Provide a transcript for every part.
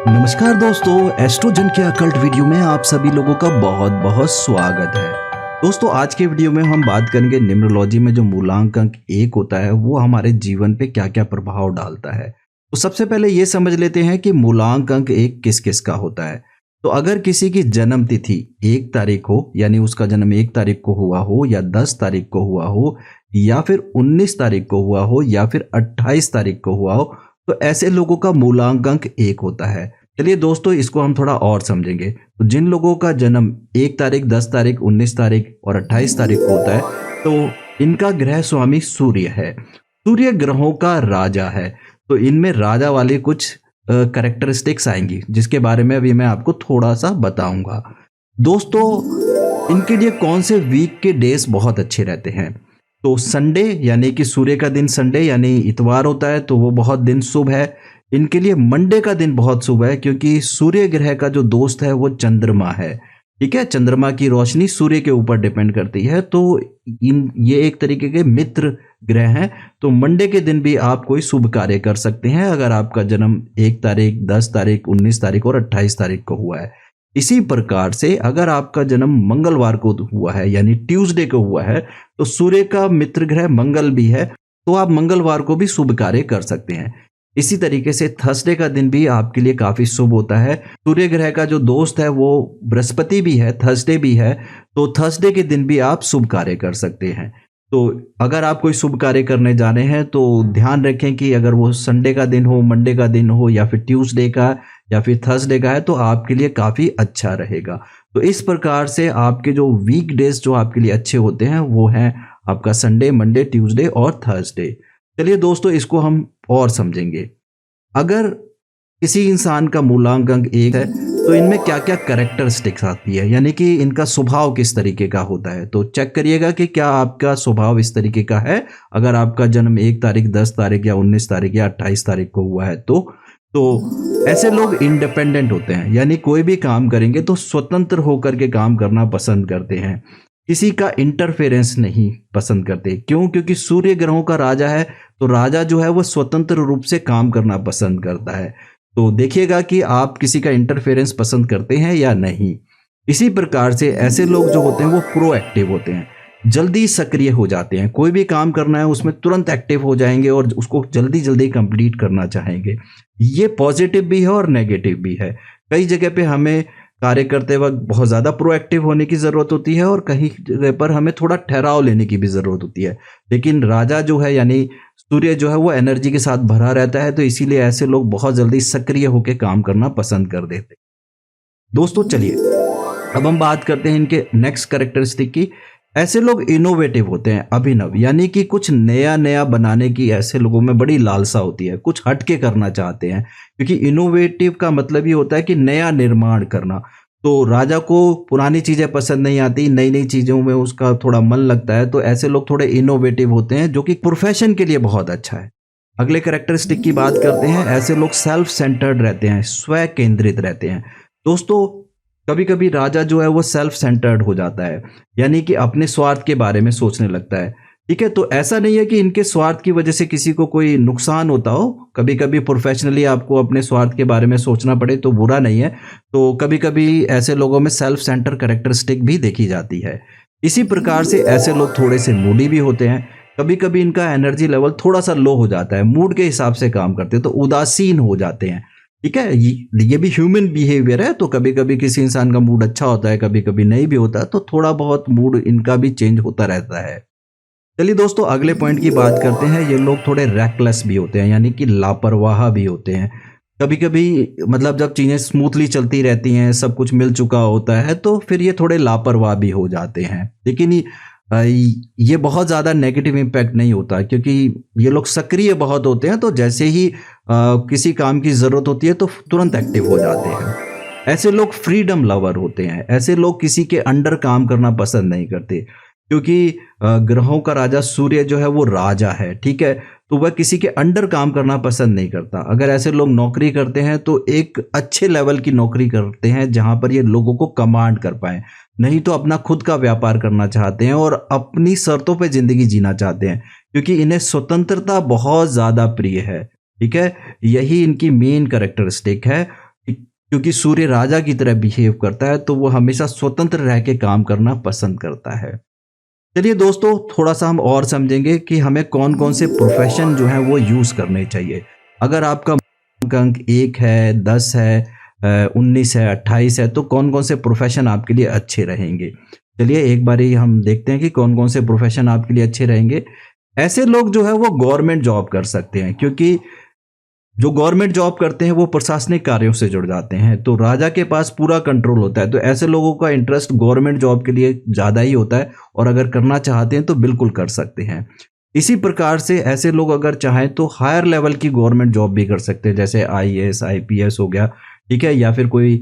नमस्कार दोस्तों, एस्ट्रोजन के अकल्ट वीडियो में आप सभी लोगों का बहुत बहुत स्वागत है। दोस्तों, आज के वीडियो में हम बात करेंगे न्यूमरोलॉजी में जो मूलांक अंक 1 होता है वो हमारे जीवन पे क्या क्या प्रभाव डालता है। तो सबसे पहले ये समझ लेते हैं कि मूलांक अंक 1 किस किस का होता है। तो अगर किसी की जन्म तिथि 1 तारीख हो, यानी उसका जन्म 1 तारीख को हुआ हो या 10 तारीख को हुआ हो या फिर 19 तारीख को हुआ हो या फिर 28 तारीख को हुआ हो, तो ऐसे लोगों का मूलांक अंक 1 होता है। चलिए दोस्तों, इसको हम थोड़ा और समझेंगे। तो जिन लोगों का जन्म 1 तारीख, 10 तारीख, 19 तारीख और 28 तारीख को होता है, तो इनका ग्रह स्वामी सूर्य है। सूर्य ग्रहों का राजा है। तो इनमें राजा वाली कुछ कैरेक्टरिस्टिक्स आएंगी, जिसके बारे में अभी मैं आपको थोड़ा सा बताऊंगा। दोस्तों, इनके लिए कौन से वीक के डेज बहुत अच्छे रहते हैं? तो संडे, यानी कि सूर्य का दिन संडे यानी इतवार होता है, तो वो बहुत दिन शुभ है। इनके लिए मंडे का दिन बहुत शुभ है, क्योंकि सूर्य ग्रह का जो दोस्त है वो चंद्रमा है। ठीक है, चंद्रमा की रोशनी सूर्य के ऊपर डिपेंड करती है, तो ये एक तरीके के मित्र ग्रह हैं। तो मंडे के दिन भी आप कोई शुभ कार्य कर सकते हैं अगर आपका जन्म 1 तारीख, 10 तारीख, 19 तारीख और 28 तारीख को हुआ है। इसी प्रकार से अगर आपका जन्म मंगलवार को हुआ है, यानी ट्यूसडे को हुआ है, तो सूर्य का मित्र ग्रह मंगल भी है, तो आप मंगलवार को भी शुभ कार्य कर सकते हैं। इसी तरीके से थर्सडे का दिन भी आपके लिए काफी शुभ होता है। सूर्य ग्रह का जो दोस्त है वो बृहस्पति भी है, थर्सडे भी है, तो थर्सडे के दिन भी आप शुभ कार्य कर सकते हैं। तो अगर आप कोई शुभ कार्य करने जा रहे हैं तो ध्यान रखें कि अगर वो संडे का दिन हो, मंडे का दिन हो या फिर ट्यूसडे का या फिर थर्सडे का है, तो आपके लिए काफी अच्छा रहेगा। तो इस प्रकार से आपके जो वीक डेज जो आपके लिए अच्छे होते हैं वो हैं आपका संडे, मंडे, ट्यूसडे और थर्सडे। चलिए दोस्तों, इसको हम और समझेंगे। अगर किसी इंसान का मूलांक अंक 1 है, तो इनमें क्या क्या कैरेक्टरिस्टिक्स आती है, यानी कि इनका स्वभाव किस तरीके का होता है। तो चेक करिएगा कि क्या आपका स्वभाव इस तरीके का है। अगर आपका जन्म 1 तारीख, 10 तारीख या 19 तारीख या 28 तारीख को हुआ है, तो ऐसे लोग इंडिपेंडेंट होते हैं, यानी कोई भी काम करेंगे तो स्वतंत्र होकर के काम करना पसंद करते हैं। किसी का इंटरफेरेंस नहीं पसंद करते। क्यों? क्योंकि सूर्य ग्रहों का राजा है, तो राजा जो है वो स्वतंत्र रूप से काम करना पसंद करता है। तो देखिएगा कि आप किसी का इंटरफेरेंस पसंद करते हैं या नहीं। इसी प्रकार से ऐसे लोग जो होते हैं वो प्रोएक्टिव होते हैं, जल्दी सक्रिय हो जाते हैं। कोई भी काम करना है उसमें तुरंत एक्टिव हो जाएंगे और उसको जल्दी जल्दी कंप्लीट करना चाहेंगे। ये पॉजिटिव भी है और नेगेटिव भी है। कई जगह पे हमें कार्य करते वक्त बहुत ज़्यादा प्रोएक्टिव होने की ज़रूरत होती है और कहीं जगह पर हमें थोड़ा ठहराव लेने की भी ज़रूरत होती है। लेकिन राजा जो है, यानी सूर्य जो है, वो एनर्जी के साथ भरा रहता है, तो इसीलिए ऐसे लोग बहुत जल्दी सक्रिय होकर काम करना पसंद कर देते हैं। दोस्तों चलिए, अब हम बात करते हैं इनके नेक्स्ट कैरेक्टरिस्टिक की। ऐसे लोग इनोवेटिव होते हैं, अभिनव, यानी कि कुछ नया नया बनाने की ऐसे लोगों में बड़ी लालसा होती है, कुछ हटके करना चाहते हैं। क्योंकि इनोवेटिव का मतलब ये होता है कि नया निर्माण करना। तो राजा को पुरानी चीजें पसंद नहीं आती, नई नई चीजों में उसका थोड़ा मन लगता है। तो ऐसे लोग थोड़े इनोवेटिव होते हैं, जो कि प्रोफेशन के लिए बहुत अच्छा है। अगले कैरेक्टरिस्टिक की बात करते हैं। ऐसे लोग सेल्फ सेंटर्ड रहते हैं, स्व केंद्रित रहते हैं। दोस्तों, कभी कभी राजा जो है वो सेल्फ सेंटर्ड हो जाता है, यानी कि अपने स्वार्थ के बारे में सोचने लगता है। ठीक है, तो ऐसा नहीं है कि इनके स्वार्थ की वजह से किसी को कोई नुकसान होता हो। कभी कभी प्रोफेशनली आपको अपने स्वार्थ के बारे में सोचना पड़े तो बुरा नहीं है। तो कभी कभी ऐसे लोगों में सेल्फ सेंटर कैरेक्टरिस्टिक भी देखी जाती है। इसी प्रकार से ऐसे लोग थोड़े से मूडी भी होते हैं। कभी कभी इनका एनर्जी लेवल थोड़ा सा लो हो जाता है, मूड के हिसाब से काम करते हैं, तो उदासीन हो जाते हैं। ठीक है, ये भी ह्यूमन बिहेवियर है। तो कभी कभी किसी इंसान का मूड अच्छा होता है, कभी कभी नहीं भी होता, तो थोड़ा बहुत मूड इनका भी चेंज होता रहता है। चलिए दोस्तों, अगले पॉइंट की बात करते हैं। ये लोग थोड़े रेकलेस भी होते हैं, यानी कि लापरवाह भी होते हैं। कभी कभी मतलब जब चीज़ें स्मूथली चलती रहती हैं, सब कुछ मिल चुका होता है, तो फिर ये थोड़े लापरवाह भी हो जाते हैं। लेकिन ये बहुत ज़्यादा नेगेटिव इम्पैक्ट नहीं होता, क्योंकि ये लोग सक्रिय बहुत होते हैं। तो जैसे ही किसी काम की ज़रूरत होती है तो तुरंत एक्टिव हो जाते हैं। ऐसे लोग फ्रीडम लवर होते हैं। ऐसे लोग किसी के अंडर काम करना पसंद नहीं करते, क्योंकि ग्रहों का राजा सूर्य जो है वो राजा है। ठीक है, तो वह किसी के अंडर काम करना पसंद नहीं करता। अगर ऐसे लोग नौकरी करते हैं तो एक अच्छे लेवल की नौकरी करते हैं, जहां पर ये लोगों को कमांड कर पाए। नहीं तो अपना खुद का व्यापार करना चाहते हैं और अपनी शर्तों पे जिंदगी जीना चाहते हैं, क्योंकि इन्हें स्वतंत्रता बहुत ज्यादा प्रिय है। ठीक है, यही इनकी मेन कैरेक्टरिस्टिक है। क्योंकि सूर्य राजा की तरह बिहेव करता है, तो वो हमेशा स्वतंत्र रह के काम करना पसंद करता है। चलिए दोस्तों, थोड़ा सा हम और समझेंगे कि हमें कौन कौन से प्रोफेशन जो है वो यूज़ करने चाहिए। अगर आपका अंक 1 है, 10 है, 19 है, 28 है, तो कौन कौन से प्रोफेशन आपके लिए अच्छे रहेंगे। चलिए एक बारी हम देखते हैं कि कौन कौन से प्रोफेशन आपके लिए अच्छे रहेंगे। ऐसे लोग जो है वो गवर्नमेंट जॉब कर सकते हैं, क्योंकि जो गवर्नमेंट जॉब करते हैं वो प्रशासनिक कार्यों से जुड़ जाते हैं, तो राजा के पास पूरा कंट्रोल होता है, तो ऐसे लोगों का इंटरेस्ट गवर्नमेंट जॉब के लिए ज़्यादा ही होता है, और अगर करना चाहते हैं तो बिल्कुल कर सकते हैं। इसी प्रकार से ऐसे लोग अगर चाहें तो हायर लेवल की गवर्नमेंट जॉब भी कर सकते हैं, जैसे आईएएस आईपीएस हो गया, ठीक है, या फिर कोई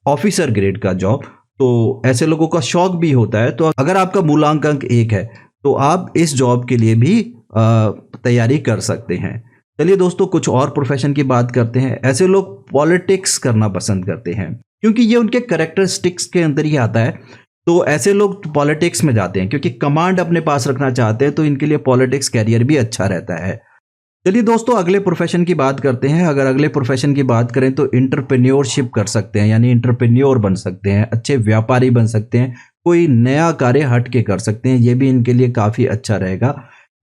ऑफिसर ग्रेड का जॉब। तो ऐसे लोगों का शौक भी होता है। तो अगर आपका मूलांक अंक 1 है तो आप इस जॉब के लिए भी तैयारी कर सकते हैं। चलिए दोस्तों, कुछ और प्रोफेशन की बात करते हैं। ऐसे लोग पॉलिटिक्स करना पसंद करते हैं, क्योंकि ये उनके कैरेक्टरिस्टिक्स के अंदर ही आता है। तो ऐसे लोग पॉलिटिक्स में जाते हैं क्योंकि कमांड अपने पास रखना चाहते हैं, तो इनके लिए पॉलिटिक्स कैरियर भी अच्छा रहता है। चलिए दोस्तों, अगले प्रोफेशन की बात करते हैं। अगर अगले प्रोफेशन की बात करें तो एंटरप्रेन्योरशिप कर सकते हैं, यानी एंटरप्रेन्योर बन सकते हैं, अच्छे व्यापारी बन सकते हैं, कोई नया कार्य हट के कर सकते हैं, ये भी इनके लिए काफ़ी अच्छा रहेगा।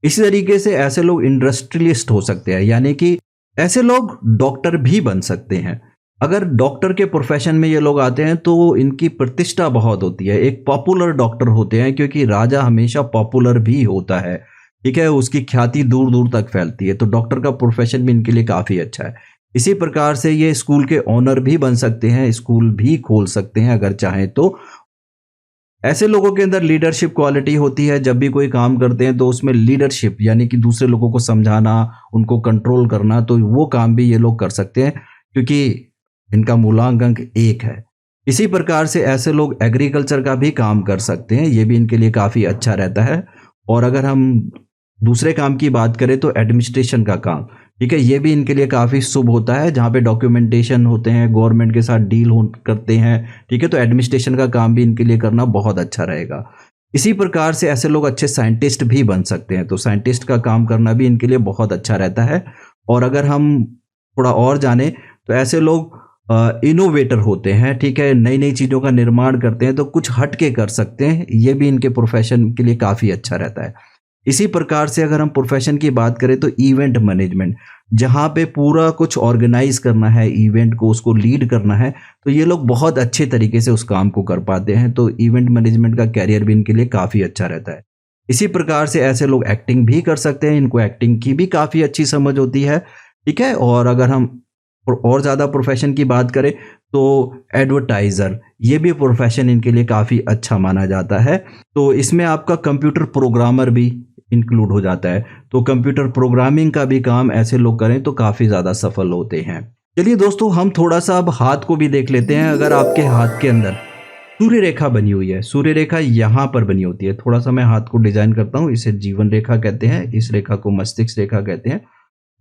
इसी तरीके से ऐसे लोग इंडस्ट्रियलिस्ट हो सकते हैं, यानी कि ऐसे लोग डॉक्टर भी बन सकते हैं। अगर डॉक्टर के प्रोफेशन में ये लोग आते हैं तो इनकी प्रतिष्ठा बहुत होती है, एक पॉपुलर डॉक्टर होते हैं, क्योंकि राजा हमेशा पॉपुलर भी होता है, ठीक है, उसकी ख्याति दूर दूर तक फैलती है, तो डॉक्टर का प्रोफेशन भी इनके लिए काफ़ी अच्छा है। इसी प्रकार से ये स्कूल के ओनर भी बन सकते हैं, स्कूल भी खोल सकते हैं अगर चाहें तो। ऐसे लोगों के अंदर लीडरशिप क्वालिटी होती है, जब भी कोई काम करते हैं तो उसमें लीडरशिप यानी कि दूसरे लोगों को समझाना, उनको कंट्रोल करना, तो वो काम भी ये लोग कर सकते हैं, क्योंकि इनका मूलांक अंक 1 है। इसी प्रकार से ऐसे लोग एग्रीकल्चर का भी काम कर सकते हैं, ये भी इनके लिए काफ़ी अच्छा रहता है। और अगर हम दूसरे काम की बात करें तो एडमिनिस्ट्रेशन का काम, ठीक है, ये भी इनके लिए काफ़ी शुभ होता है, जहाँ पे डॉक्यूमेंटेशन होते हैं, गवर्नमेंट के साथ डील करते हैं, ठीक है, तो एडमिनिस्ट्रेशन का काम भी इनके लिए करना बहुत अच्छा रहेगा। इसी प्रकार से ऐसे लोग अच्छे साइंटिस्ट भी बन सकते हैं, तो साइंटिस्ट का काम करना भी इनके लिए बहुत अच्छा रहता है। और अगर हम थोड़ा और जाने तो ऐसे लोग इनोवेटर होते हैं, ठीक है, नई नई चीज़ों का निर्माण करते हैं, तो कुछ हट के कर सकते हैं, ये भी इनके प्रोफेशन के लिए काफ़ी अच्छा रहता है। इसी प्रकार से अगर हम प्रोफेशन की बात करें तो इवेंट मैनेजमेंट, जहाँ पे पूरा कुछ ऑर्गेनाइज करना है, इवेंट को उसको लीड करना है, तो ये लोग बहुत अच्छे तरीके से उस काम को कर पाते हैं, तो इवेंट मैनेजमेंट का कैरियर भी इनके लिए काफ़ी अच्छा रहता है। इसी प्रकार से ऐसे लोग एक्टिंग भी कर सकते हैं, इनको एक्टिंग की भी काफ़ी अच्छी समझ होती है, ठीक है। और अगर हम और ज़्यादा प्रोफेशन की बात करें तो एडवर्टाइज़र, ये भी प्रोफेशन इनके लिए काफ़ी अच्छा माना जाता है। तो इसमें आपका कंप्यूटर प्रोग्रामर भी इंक्लूड हो जाता है, तो कंप्यूटर प्रोग्रामिंग का भी काम ऐसे लोग करें तो काफ़ी ज़्यादा सफल होते हैं। चलिए दोस्तों, हम थोड़ा सा अब हाथ को भी देख लेते हैं। अगर आपके हाथ के अंदर सूर्य रेखा बनी हुई है, सूर्य रेखा यहाँ पर बनी होती है, थोड़ा सा मैं हाथ को डिजाइन करता हूँ, इसे जीवन रेखा कहते हैं, इस रेखा को मस्तिष्क रेखा कहते हैं,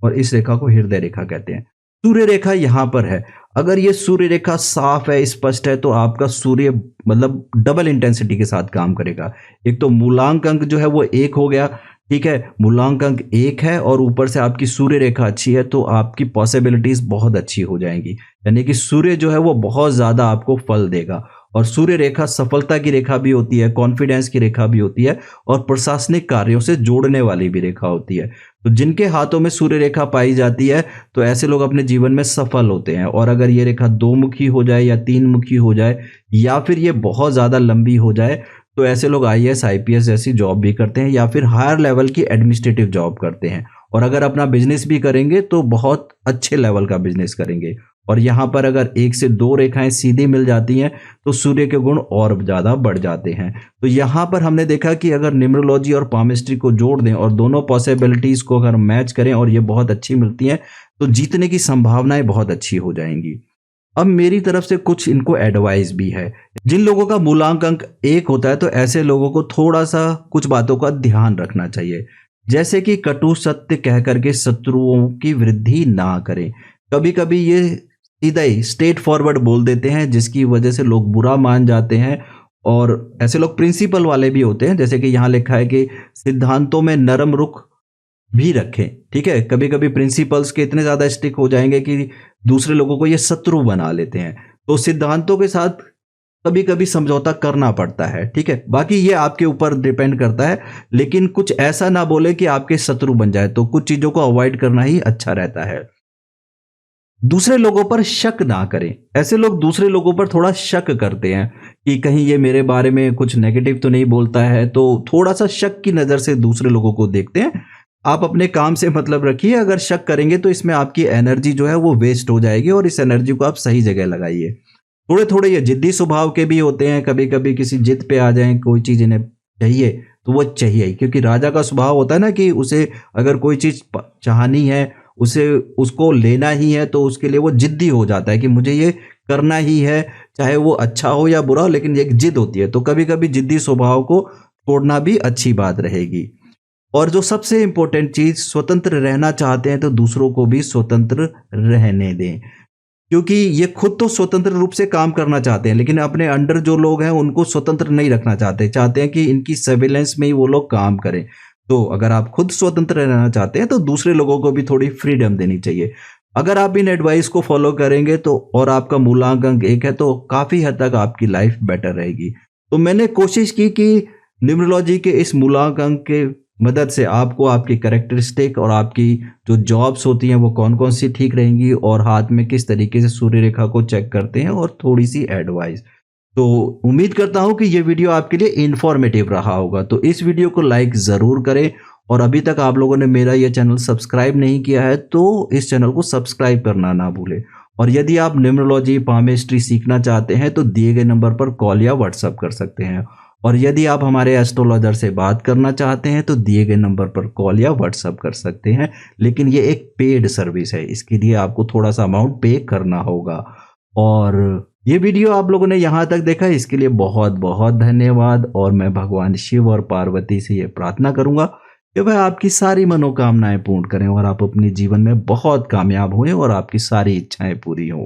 और इस रेखा को हृदय रेखा कहते हैं। सूर्य रेखा यहाँ पर है, अगर ये सूर्य रेखा साफ है, स्पष्ट है, तो आपका सूर्य मतलब डबल इंटेंसिटी के साथ काम करेगा। एक तो मूलांक अंक जो है वो 1 हो गया, ठीक है, मूलांक अंक 1 है, और ऊपर से आपकी सूर्य रेखा अच्छी है, तो आपकी पॉसिबिलिटीज बहुत अच्छी हो जाएंगी, यानी कि सूर्य जो है वो बहुत ज़्यादा आपको फल देगा। और सूर्य रेखा सफलता की रेखा भी होती है, कॉन्फिडेंस की रेखा भी होती है, और प्रशासनिक कार्यों से जोड़ने वाली भी रेखा होती है। तो जिनके हाथों में सूर्य रेखा पाई जाती है तो ऐसे लोग अपने जीवन में सफल होते हैं। और अगर ये रेखा 2 मुखी हो जाए या 3 मुखी हो जाए, या फिर ये बहुत ज़्यादा लंबी हो जाए, तो ऐसे लोग आईएएस आईपीएस जैसी जॉब भी करते हैं, या फिर हायर लेवल की एडमिनिस्ट्रेटिव जॉब करते हैं। और अगर अपना बिजनेस भी करेंगे तो बहुत अच्छे लेवल का बिजनेस करेंगे। और यहाँ पर अगर 1 से 2 रेखाएं सीधी मिल जाती हैं तो सूर्य के गुण और ज़्यादा बढ़ जाते हैं। तो यहाँ पर हमने देखा कि अगर न्यूमरोलॉजी और पामिस्ट्री को जोड़ दें और दोनों पॉसिबिलिटीज़ को अगर मैच करें और ये बहुत अच्छी मिलती हैं, तो जीतने की संभावनाएं बहुत अच्छी हो जाएंगी। अब मेरी तरफ से कुछ इनको एडवाइस भी है। जिन लोगों का मूलांक अंक 1 होता है तो ऐसे लोगों को थोड़ा सा कुछ बातों का ध्यान रखना चाहिए, जैसे कि कटु सत्य कह करके शत्रुओं की वृद्धि ना करें। कभी कभी ये सीधा ही स्ट्रेट फॉरवर्ड बोल देते हैं, जिसकी वजह से लोग बुरा मान जाते हैं। और ऐसे लोग प्रिंसिपल वाले भी होते हैं, जैसे कि यहाँ लिखा है कि सिद्धांतों में नरम रुख भी रखें। ठीक है, कभी कभी प्रिंसिपल्स के इतने ज़्यादा स्टिक हो जाएंगे कि दूसरे लोगों को ये शत्रु बना लेते हैं। तो सिद्धांतों के साथ कभी कभी समझौता करना पड़ता है। ठीक है, बाकी ये आपके ऊपर डिपेंड करता है, लेकिन कुछ ऐसा ना बोले कि आपके शत्रु बन जाए। तो कुछ चीज़ों को अवॉइड करना ही अच्छा रहता है। दूसरे लोगों पर शक ना करें। ऐसे लोग दूसरे लोगों पर थोड़ा शक करते हैं कि कहीं ये मेरे बारे में कुछ नेगेटिव तो नहीं बोलता है, तो थोड़ा सा शक की नज़र से दूसरे लोगों को देखते हैं। आप अपने काम से मतलब रखिए। अगर शक करेंगे तो इसमें आपकी एनर्जी जो है वो वेस्ट हो जाएगी, और इस एनर्जी को आप सही जगह लगाइए। थोड़े थोड़े ये जिद्दी स्वभाव के भी होते हैं, कभी कभी किसी जिद पे आ जाएं, कोई चीज़ इन्हें चाहिए तो वो चाहिए ही। क्योंकि राजा का स्वभाव होता है ना कि उसे अगर कोई चीज़ चाहनी है, उसे उसको लेना ही है, तो उसके लिए वो जिद्दी हो जाता है कि मुझे ये करना ही है, चाहे वो अच्छा हो या बुरा हो, लेकिन एक जिद होती है। तो कभी कभी जिद्दी स्वभाव को छोड़ना भी अच्छी बात रहेगी। और जो सबसे इंपॉर्टेंट चीज, स्वतंत्र रहना चाहते हैं तो दूसरों को भी स्वतंत्र रहने दें। क्योंकि ये खुद तो स्वतंत्र रूप से काम करना चाहते हैं, लेकिन अपने अंडर जो लोग हैं उनको स्वतंत्र नहीं रखना चाहते। चाहते हैं कि इनकी सर्विलेंस में ही वो लोग काम करें। तो अगर आप खुद स्वतंत्र रहना चाहते हैं तो दूसरे लोगों को भी थोड़ी फ्रीडम देनी चाहिए। अगर आप इन एडवाइस को फॉलो करेंगे तो, और आपका मूलांक अंक 1 है, तो काफी हद तक आपकी लाइफ बेटर रहेगी। तो मैंने कोशिश की कि न्यूमरोलॉजी के इस मूलांक अंक के मदद से आपको आपकी कैरेक्टरिस्टिक और आपकी जो जॉब्स होती हैं वो कौन कौन सी ठीक रहेंगी, और हाथ में किस तरीके से सूर्य रेखा को चेक करते हैं, और थोड़ी सी एडवाइस। तो उम्मीद करता हूं कि ये वीडियो आपके लिए इंफॉर्मेटिव रहा होगा। तो इस वीडियो को लाइक ज़रूर करें, और अभी तक आप लोगों ने मेरा ये चैनल सब्सक्राइब नहीं किया है तो इस चैनल को सब्सक्राइब करना ना भूलें। और यदि आप न्यूमरोलॉजी, पामेस्ट्री सीखना चाहते हैं तो दिए गए नंबर पर कॉल या व्हाट्सएप कर सकते हैं। और यदि आप हमारे एस्ट्रोलॉजर से बात करना चाहते हैं तो दिए गए नंबर पर कॉल या व्हाट्सएप कर सकते हैं। लेकिन ये एक पेड सर्विस है, इसके लिए आपको थोड़ा सा अमाउंट पे करना होगा। और ये वीडियो आप लोगों ने यहाँ तक देखा, इसके लिए बहुत बहुत धन्यवाद। और मैं भगवान शिव और पार्वती से ये प्रार्थना करूंगा कि वह आपकी सारी मनोकामनाएं पूर्ण करें, और आप अपने जीवन में बहुत कामयाब हुए, और आपकी सारी इच्छाएं पूरी हों।